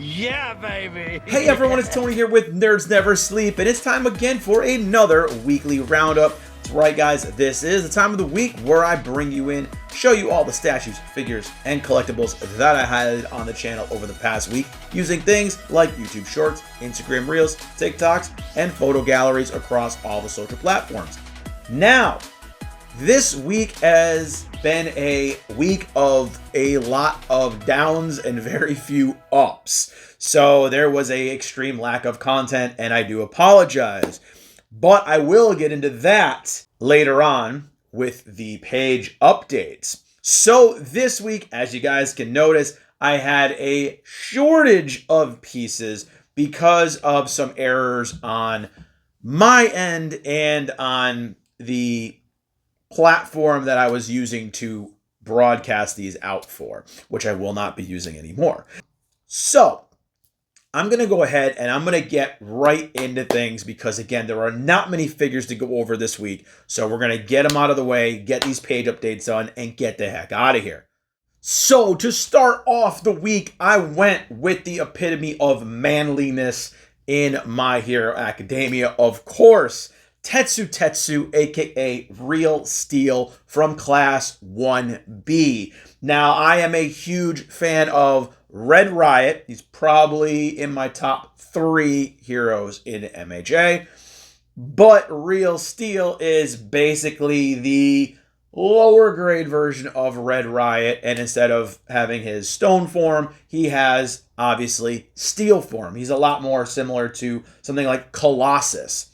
Yeah, baby! Hey everyone, it's Tony here with Nerds Never Sleep, and it's time again for another weekly roundup. That's right, guys, this is the time of the week where I bring you in, show you all the statues, figures, and collectibles that I highlighted on the channel over the past week, using things like YouTube Shorts, Instagram Reels, TikToks, and photo galleries across all the social platforms. Now, this week has been a week of a lot of downs and very few ups. So there was an extreme lack of content, and I do apologize. But I will get into that later on with the page updates. So this week, as you guys can notice, I had a shortage of pieces because of some errors on my end and on the platform that I was using to broadcast these out for, which I will not be using anymore. So I'm going to go ahead and I'm going to get right into things because, again, there are not many figures to go over this week. So we're going to get them out of the way, get these page updates done, and get the heck out of here. So to start off the week, I went with the epitome of manliness in My Hero Academia, of course. Tetsu, aka Real Steel from Class 1B. Now, I am a huge fan of Red Riot. He's probably in my top 3 heroes in MHA. But Real Steel is basically the lower grade version of Red Riot. And instead of having his stone form, he has, obviously, steel form. He's a lot more similar to something like Colossus.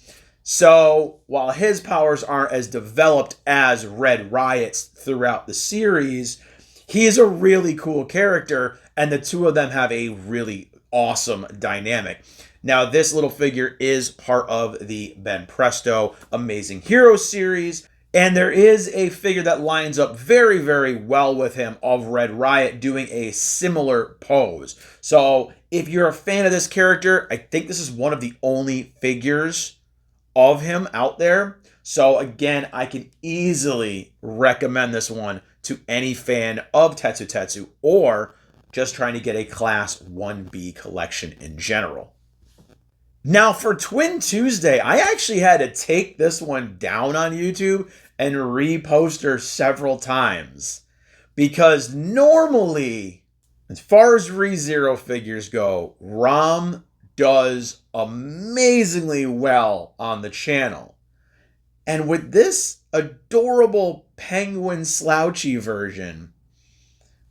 So, while his powers aren't as developed as Red Riot's throughout the series, he is a really cool character, and the two of them have a really awesome dynamic. Now, this little figure is part of the Ben Presto Amazing Heroes series, and there is a figure that lines up very, very well with him of Red Riot doing a similar pose. So, if you're a fan of this character, I think this is one of the only figures of him out there. So again, I can easily recommend this one to any fan of Tetsu or just trying to get a Class 1B collection in general. Now for Twin Tuesday, I actually had to take this one down on YouTube and repost her several times. Because normally, as far as ReZero figures go, Rom does amazingly well on the channel. And with this adorable penguin slouchy version,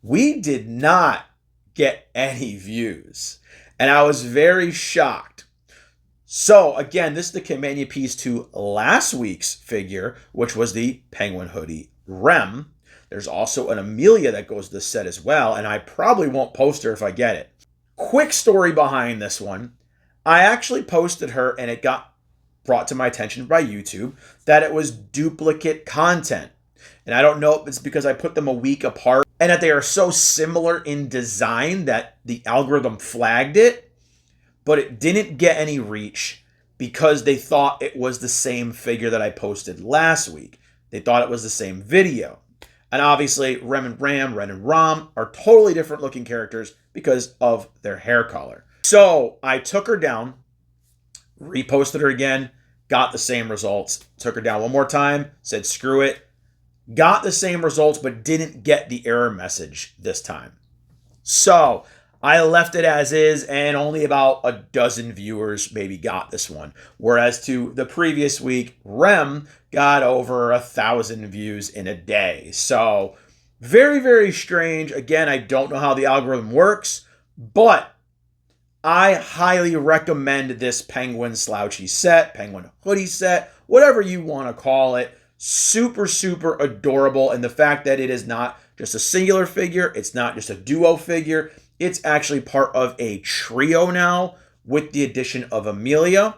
we did not get any views. And I was very shocked. So again, this is the companion piece to last week's figure, which was the penguin hoodie Rem. There's also an Amelia that goes to the set as well, and I probably won't post her if I get it. Quick story behind this one. I actually posted her and it got brought to my attention by YouTube that it was duplicate content. And I don't know if it's because I put them a week apart and that they are so similar in design that the algorithm flagged it, but it didn't get any reach because they thought it was the same figure that I posted last week. They thought it was the same video. And obviously, Rem and Ram, Ren and Rom are totally different looking characters because of their hair color. So I took her down, reposted her again, got the same results. Took her down one more time, said screw it, got the same results, but didn't get the error message this time. So I left it as is, and only about a dozen viewers maybe got this one. Whereas to the previous week, Rem got over 1,000 views in a day. So very, very strange. Again, I don't know how the algorithm works, but I highly recommend this penguin slouchy set, penguin hoodie set, whatever you want to call it. Super, super adorable. And the fact that it is not just a singular figure, it's not just a duo figure, it's actually part of a trio now with the addition of Amelia.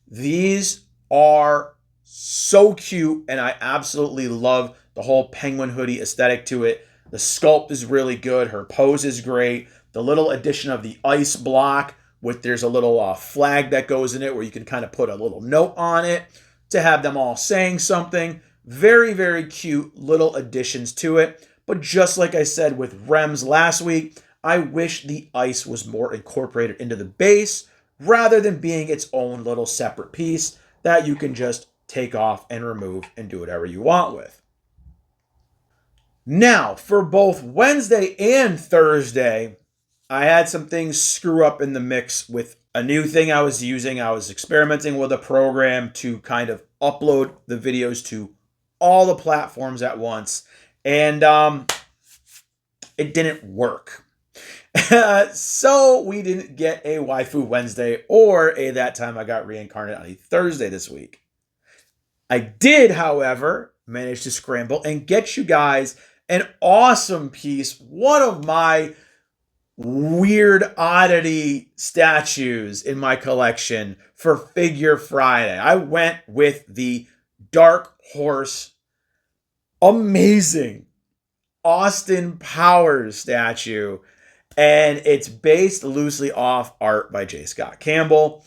These are so cute, and I absolutely love the whole penguin hoodie aesthetic to it. The sculpt is really good. Her pose is great. The little addition of the ice block with there's a little flag that goes in it where you can kind of put a little note on it to have them all saying something. Very, very cute little additions to it. But just like I said with Rems last week, I wish the ice was more incorporated into the base rather than being its own little separate piece that you can just take off and remove and do whatever you want with. Now, for both Wednesday and Thursday, I had some things screw up in the mix with a new thing I was using. I was experimenting with a program to kind of upload the videos to all the platforms at once, and it didn't work. So we didn't get a Waifu Wednesday or a That Time I Got Reincarnated on a Thursday this week. I did, however, manage to scramble and get you guys an awesome piece, one of my weird oddity statues in my collection for Figure Friday. I went with the Dark Horse amazing Austin Powers statue, and it's based loosely off art by J. Scott Campbell,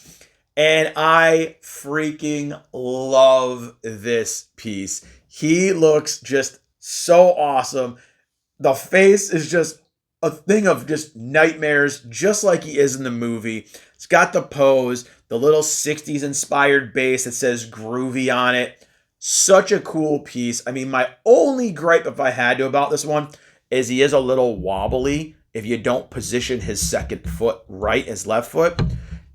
and I freaking love this piece. He looks just so awesome. The face is just a thing of just nightmares, just like he is in the movie. It's got the pose, the little 60s inspired bass that says Groovy on it. Such a cool piece. I mean, my only gripe, if I had to, about this one is he is a little wobbly if you don't position his second foot right, his left foot.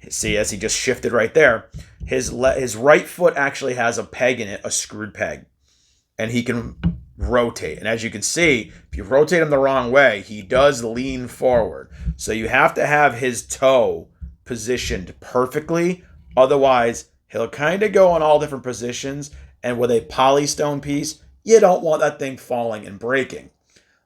See, as he just shifted right there, his right foot actually has a peg in it, a screwed peg, and he can rotate. And as you can see, if you rotate him the wrong way, he does lean forward. So you have to have his toe positioned perfectly. Otherwise, he'll kind of go in all different positions. And with a polystone piece, you don't want that thing falling and breaking.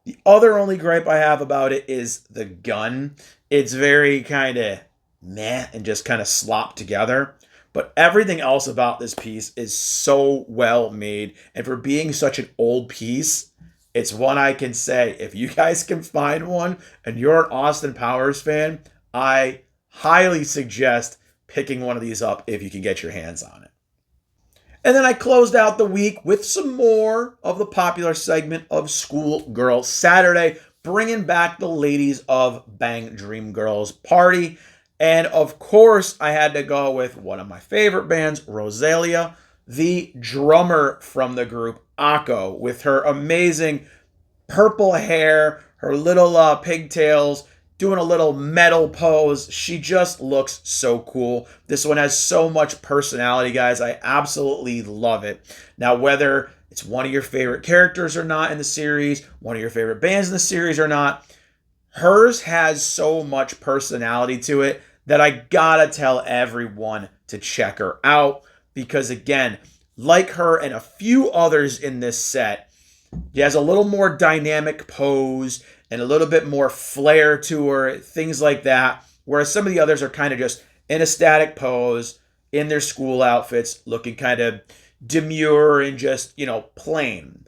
The other only gripe I have about it is the gun. It's very kind of meh and just kind of slopped together. But everything else about this piece is so well made. And for being such an old piece, it's one I can say, if you guys can find one and you're an Austin Powers fan, I highly suggest picking one of these up if you can get your hands on it. And then I closed out the week with some more of the popular segment of Schoolgirl Saturday, bringing back the ladies of Bang Dream Girls Party. And of course, I had to go with one of my favorite bands, Rosalia, the drummer from the group Akko, with her amazing purple hair, her little pigtails, doing a little metal pose. She just looks so cool. This one has so much personality, guys. I absolutely love it. Now, whether it's one of your favorite characters or not in the series, one of your favorite bands in the series or not, hers has so much personality to it that I gotta tell everyone to check her out, because again, like her and a few others in this set, she has a little more dynamic pose and a little bit more flair to her, things like that, whereas some of the others are kind of just in a static pose in their school outfits, looking kind of demure and just, plain.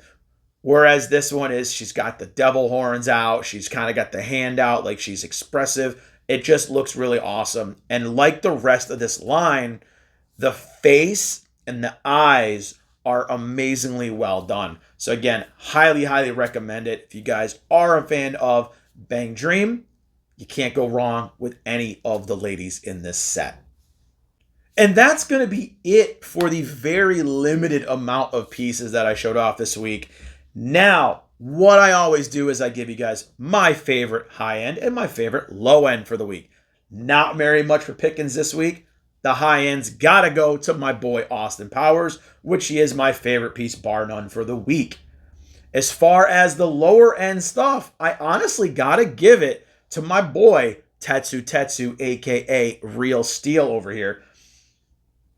Whereas this one is, she's got the devil horns out, she's kind of got the hand out like she's expressive. It just looks really awesome. And like the rest of this line, the face and the eyes are amazingly well done. So again, highly, highly recommend it. If you guys are a fan of Bang Dream, you can't go wrong with any of the ladies in this set. And that's going to be it for the very limited amount of pieces that I showed off this week. Now, what I always do is I give you guys my favorite high end and my favorite low end for the week. Not very much for pickings this week. The high end's gotta go to my boy Austin Powers, which he is my favorite piece bar none for the week. As far as the lower end stuff, I honestly gotta give it to my boy Tetsu, aka Real Steel over here.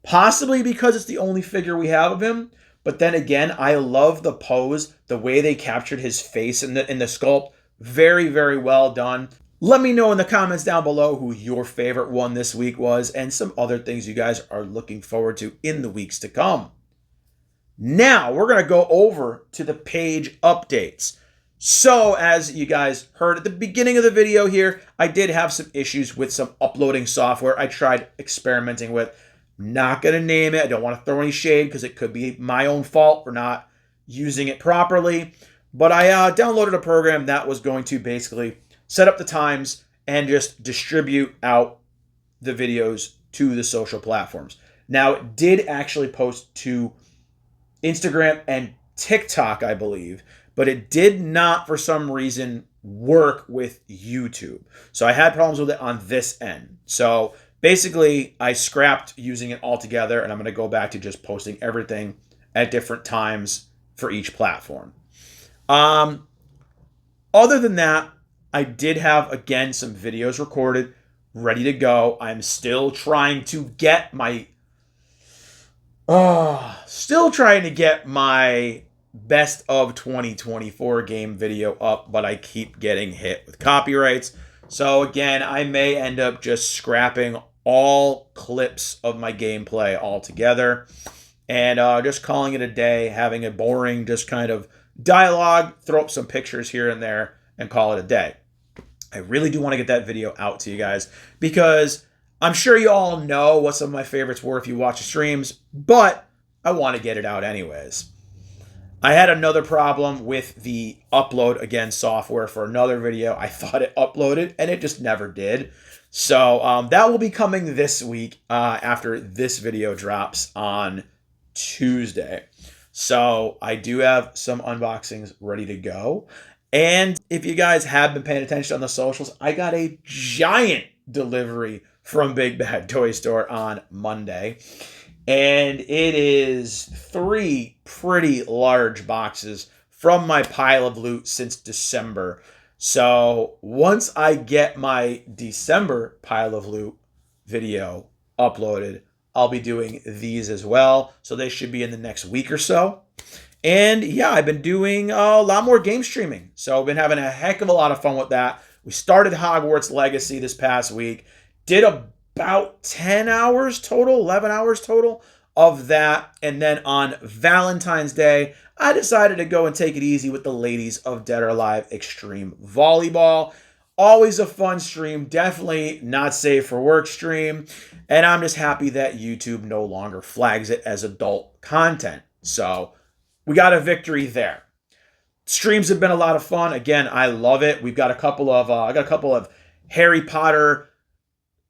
Possibly because it's the only figure we have of him. But then again, I love the pose, the way they captured his face in the sculpt. Very, very well done. Let me know in the comments down below who your favorite one this week was and some other things you guys are looking forward to in the weeks to come. Now, we're going to go over to the page updates. So, as you guys heard at the beginning of the video here, I did have some issues with some uploading software I tried experimenting with. Not going to name it. I don't want to throw any shade because it could be my own fault for not using it properly. But I downloaded a program that was going to basically set up the times, and just distribute out the videos to the social platforms. Now, it did actually post to Instagram and TikTok, I believe, but it did not, for some reason, work with YouTube. So I had problems with it on this end. So basically, I scrapped using it altogether, and I'm going to go back to just posting everything at different times for each platform. Other than that, I did have, again, some videos recorded, ready to go. I'm still trying to get my best of 2024 game video up, but I keep getting hit with copyrights. So again, I may end up just scrapping all clips of my gameplay altogether and just calling it a day, having a boring just kind of dialogue, throw up some pictures here and there, and call it a day. I really do want to get that video out to you guys because I'm sure you all know what some of my favorites were if you watch the streams, but I want to get it out anyways. I had another problem with the upload again software for another video. I thought it uploaded and it just never did. So that will be coming this week after this video drops on Tuesday. So I do have some unboxings ready to go. And if you guys have been paying attention on the socials, I got a giant delivery from Big Bad Toy Store on Monday. And it is 3 pretty large boxes from my pile of loot since December. So once I get my December pile of loot video uploaded, I'll be doing these as well. So they should be in the next week or so. And yeah, I've been doing a lot more game streaming. So I've been having a heck of a lot of fun with that. We started Hogwarts Legacy this past week. Did about 10 hours total, 11 hours total of that. And then on Valentine's Day, I decided to go and take it easy with the ladies of Dead or Alive Extreme Volleyball. Always a fun stream, definitely not safe for work stream. And I'm just happy that YouTube no longer flags it as adult content. So we got a victory there. Streams have been a lot of fun. Again, I love it. We've got a couple of I got a couple of Harry Potter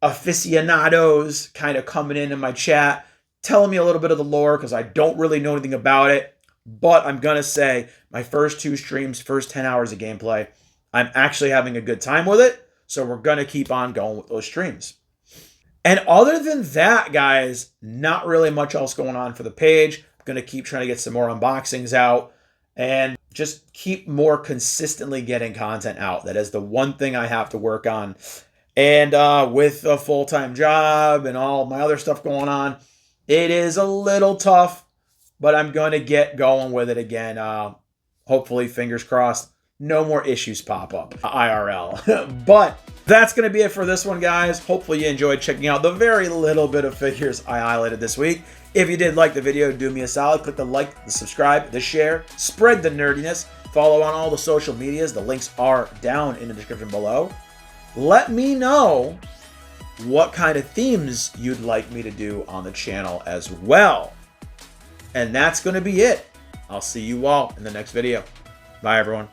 aficionados kind of coming in my chat, telling me a little bit of the lore because I don't really know anything about it. But I'm going to say my first 2 streams, first 10 hours of gameplay, I'm actually having a good time with it. So we're going to keep on going with those streams. And other than that, guys, not really much else going on for the page. I'm going to keep trying to get some more unboxings out and just keep more consistently getting content out. That is the one thing I have to work on. And with a full-time job and all my other stuff going on, it is a little tough, but I'm going to get going with it again. Hopefully, fingers crossed, no more issues pop up IRL. But that's going to be it for this one, guys. Hopefully you enjoyed checking out the very little bit of figures I highlighted this week. If you did like the video, do me a solid. Click the like, the subscribe, the share, spread the nerdiness. Follow on all the social medias. The links are down in the description below. Let me know what kind of themes you'd like me to do on the channel as well. And that's going to be it. I'll see you all in the next video. Bye, everyone.